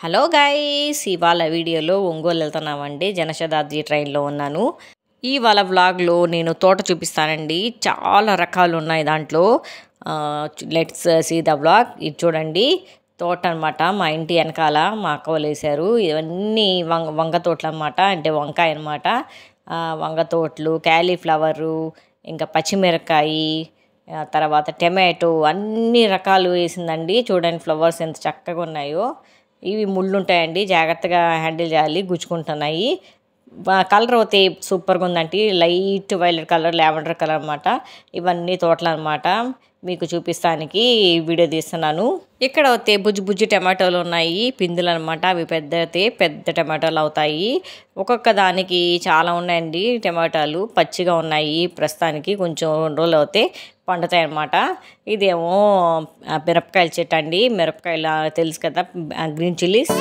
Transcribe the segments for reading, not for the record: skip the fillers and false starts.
Hello guys, ఇవాళ వీడియోలో ఒంగోలు వెళ్తున్నామండి. జనశతాబ్ది ట్రైన్లో ఉన్నాను. ఇవాళ వ్లాగ్లో నేను తోట చూపిస్తానండి. చాలా రకాలు ఉన్నాయి దాంట్లో. Let's see the vlog. ఇది చూడండి, తోట అనమాట. మా ఇంటి వెనకాల మా అక్క వాళ్ళు వేశారు. ఇవన్నీ వంగ తోటలు అనమాట, అంటే వంకాయ అనమాట. వంగ తోటలు, క్యాలీఫ్లవరు, ఇంకా పచ్చిమిరకాయ, తర్వాత టమాటో, అన్ని రకాలు వేసిందండి. చూడండి ఫ్లవర్స్ ఎంత చక్కగా ఉన్నాయో. ఇవి ముళ్ళు ఉంటాయండి, జాగ్రత్తగా హ్యాండిల్ చేయాలి, గుచ్చుకుంటున్నాయి. కలర్ అయితే సూపర్గా ఉందండి. Light violet colour, lavender colour అనమాట. ఇవన్నీ తోటలు అనమాట. మీకు చూపిస్తానికి వీడియో తీస్తున్నాను. ఇక్కడ అయితే బుజ్జి టమాటోలు ఉన్నాయి, పిందులు అనమాట. అవి పెద్ద టమాటోలు అవుతాయి. ఒక్కొక్క దానికి చాలా ఉన్నాయండి టమాటాలు. పచ్చిగా ఉన్నాయి ప్రస్తుతానికి, కొంచెం 2 రోజులు అవుతే పండుతాయి అన్నమాట. ఇదేమో మిరపకాయల చెట్టు అండి. మిరపకాయలు తెలుసు కదా, గ్రీన్ చిల్లీస్.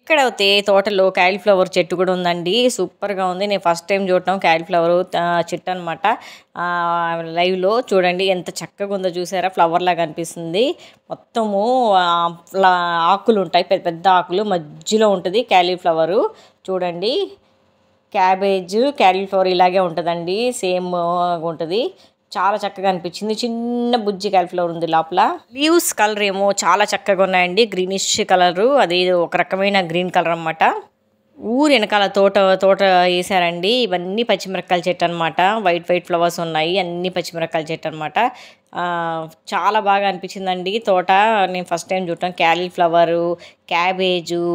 ఇక్కడ అయితే తోటలో క్యాలీఫ్లవర్ చెట్టు కూడా ఉందండి. సూపర్గా ఉంది. నేను ఫస్ట్ టైం చూడటం క్యాలీఫ్లవర్ చెట్టు అనమాట. లైవ్లో చూడండి ఎంత చక్కగా ఉందో, చూసారా? ఫ్లవర్ లాగా అనిపిస్తుంది. మొత్తము ఆకులు ఉంటాయి, పెద్ద ఆకులు. మధ్యలో ఉంటుంది క్యాలీఫ్లవరు. చూడండి, క్యాలీఫ్లవర్ ఇలాగే ఉంటుందండి, సేమ్ ఉంటుంది. చాలా చక్కగా అనిపించింది. చిన్న బుజ్జి క్యాలీఫ్లవర్ ఉంది లోపల. లీవ్స్ కలర్ ఏమో చాలా చక్కగా ఉన్నాయండి, గ్రీనిష్ కలరు. అది ఒక రకమైన గ్రీన్ కలర్ అనమాట. ఊరు వెనకాల తోట వేసారండి. ఇవన్నీ పచ్చిమిరపకాయల చెట్టు అనమాట. వైట్ ఫ్లవర్స్ ఉన్నాయి, అన్ని పచ్చిమిరపకాయల చెట్టు అనమాట. చాలా బాగా అనిపించిందండి తోట. నేను ఫస్ట్ టైం చూడటం. క్యాలీఫ్లవరు, క్యాబేజు,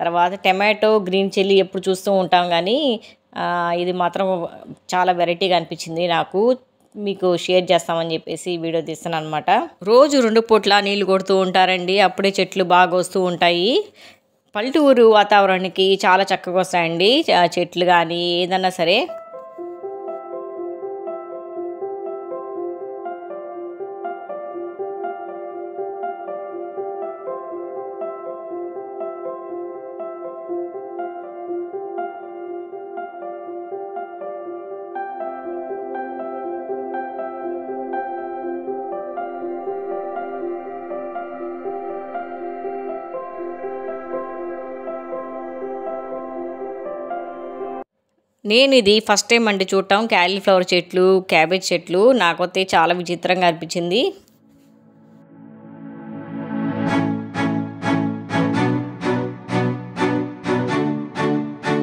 తర్వాత టమాటో, గ్రీన్ చిల్లీ ఎప్పుడు చూస్తూ ఉంటాం, కానీ ఇది మాత్రం చాలా వెరైటీగా అనిపించింది నాకు. మీకు షేర్ చేస్తామని చెప్పేసి వీడియో తీస్తాను అనమాట. రోజు 2 పూట్ల నీళ్లు కొడుతూ ఉంటారండి, అప్పుడే చెట్లు బాగా వస్తూ ఉంటాయి. పల్లెటూరు వాతావరణానికి చాలా చక్కగా వస్తాయండి చెట్లు కానీ ఏదన్నా సరే. నేను ఇది ఫస్ట్ టైం అండి చూడటం. క్యాలీఫ్లవర్ చెట్లు, క్యాబేజ్ చెట్లు నాకైతే చాలా విచిత్రంగా అనిపించింది.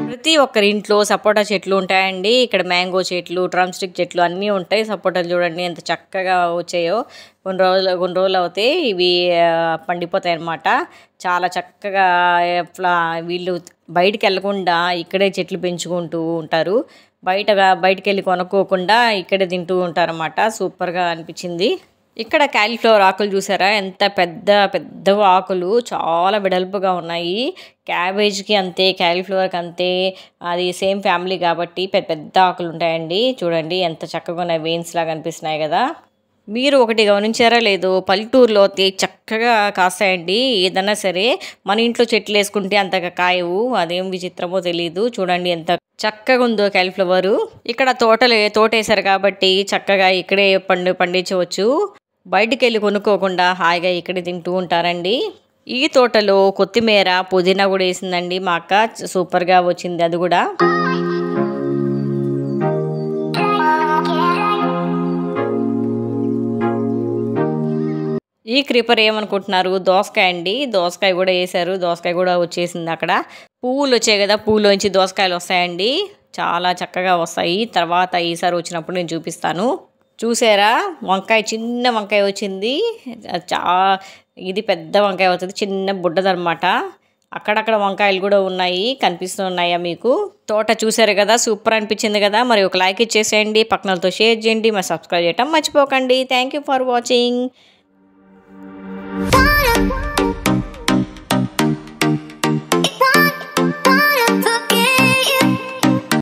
ప్రతి ఒక్కరి ఇంట్లో సపోటా చెట్లు ఉంటాయండి. ఇక్కడ మ్యాంగో చెట్లు, డ్రమ్ స్టిక్ చెట్లు అన్నీ ఉంటాయి. సపోటాలు చూడండి ఎంత చక్కగా వచ్చాయో. కొన్ని రోజులు అవుతే ఇవి పండిపోతాయి అన్నమాట. చాలా చక్కగా వీళ్ళు బయటికి వెళ్ళకుండా ఇక్కడే చెట్లు పెంచుకుంటూ ఉంటారు. బయటికి వెళ్ళి కొనుక్కోకుండా ఇక్కడే తింటూ ఉంటారన్నమాట. సూపర్గా అనిపించింది. ఇక్కడ క్యాలీఫ్లవర్ ఆకులు చూసారా, ఎంత పెద్ద ఆకులు, చాలా వెడల్పుగా ఉన్నాయి. క్యాబేజ్కి అంతే, క్యాలీఫ్లవర్కి అంతే. అది సేమ్ ఫ్యామిలీ కాబట్టి పెద్ద ఆకులు ఉంటాయండి. చూడండి ఎంత చక్కగా ఉన్నాయి, వెయిన్స్ లాగా అనిపిస్తున్నాయి కదా. మీరు ఒకటి గమనించారా లేదో, పల్లెటూరులో చక్కగా కాస్తాయండి ఏదన్నా సరే. మన ఇంట్లో చెట్లు వేసుకుంటే అంతగా కాయవు, అదేం విచిత్రమో తెలియదు. చూడండి ఎంత చక్కగా ఉందో క్యాలీఫ్లవరు. ఇక్కడ తోట వేశారు కాబట్టి చక్కగా ఇక్కడే పండించవచ్చు. బయటికి వెళ్ళి కొనుక్కోకుండా హాయిగా ఇక్కడే తింటూ ఉంటారండి. ఈ తోటలో కొత్తిమీర, పుదీనా కూడా వేసిందండి మా అక్క. సూపర్గా వచ్చింది అది కూడా. ఈ క్రీపర్ ఏమనుకుంటున్నారు, దోసకాయ అండి. దోసకాయ కూడా వేశారు, దోసకాయ కూడా వచ్చేసింది అక్కడ. పువ్వులు వచ్చాయి కదా, పువ్వులోంచి దోసకాయలు వస్తాయండి, చాలా చక్కగా వస్తాయి. తర్వాత ఈసారి వచ్చినప్పుడు నేను చూపిస్తాను. చూసారా, చిన్న వంకాయ వచ్చింది. ఇది పెద్ద వంకాయ అవుతుంది, చిన్న బుడ్డదనమాట. అక్కడక్కడ వంకాయలు కూడా ఉన్నాయి, కనిపిస్తున్నాయా మీకు? తోట చూసారు కదా, సూపర్ అనిపించింది కదా. మరి ఒక లైక్ ఇచ్చేసేయండి, పక్కనలతో షేర్ చేయండి, మరి సబ్స్క్రైబ్ చేయటం మర్చిపోకండి. Thank you for watching.